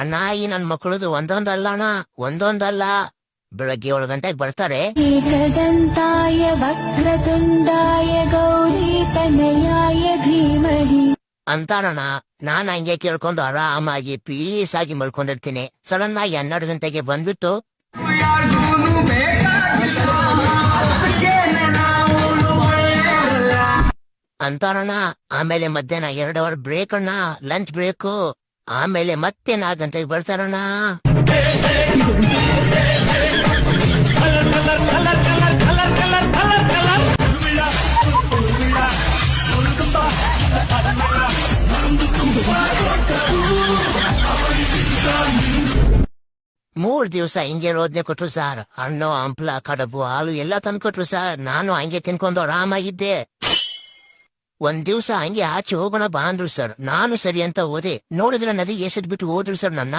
ಅಣ್ಣ ಈ ನನ್ ಮಕ್ಕಳದು ಒಂದೊಂದಲ್ಲ ಅಣ್ಣ, ಒಂದೊಂದಲ್ಲ. ಬೆಳಗ್ಗೆ 7 ಗಂಟೆಗೆ ಬರ್ತಾರೆ. ಏಕದಂತಾಯ ವಕ್ರತುಂಡಾಯ ಗೌರೀತನಯಾಯ ಧೀಮಹಿ ಅಂತಾರಣ. ನಾನ್ ಹಂಗೆ ಕೇಳ್ಕೊಂಡು ಆರಾಮಾಗಿ ಪೀಸ್ ಆಗಿ ಮಲ್ಕೊಂಡಿರ್ತೀನಿ. ಸಡನ್ ಆಗಿ 12 ಗಂಟೆಗೆ ಬಂದ್ಬಿಟ್ಟು ಅಂತಾರಣ. ಆಮೇಲೆ ಮಧ್ಯಾಹ್ನ 2 ಅವರ್ ಬ್ರೇಕ್ ಅಣ್ಣ, ಲಂಚ್ ಬ್ರೇಕು. ಆಮೇಲೆ ಮತ್ತೆ 4 ಗಂಟೆಗೆ ಬರ್ತಾರಣ್ಣ. ಮೂರ್ ದಿವಸ ಹಿಂಗೆ ರೋದನೆ ಕೊಟ್ರು ಸರ್. ಹಣ್ಣು ಹಂಪ್ಲ ಕಡಬು ಹಾಲು ಎಲ್ಲ ತಂದ್ಕೊಟ್ರು ಸರ್. ನಾನು ಹಂಗೆ ತಿನ್ಕೊಂಡು ಆರಾಮಾಗಿದ್ದೆ. ಒಂದ್ ದಿವ್ಸ ಹಂಗೆ ಆಚೆ ಹೋಗೋಣ ಬಾ ಅಂದ್ರು ಸರ್. ನಾನು ಸರಿ ಅಂತ ಹೋದೆ. ನೋಡಿದ್ರೆ ನದಿ ಎಸೆದ್ಬಿಟ್ಟು ಹೋದ್ರು ಸರ್ ನನ್ನ.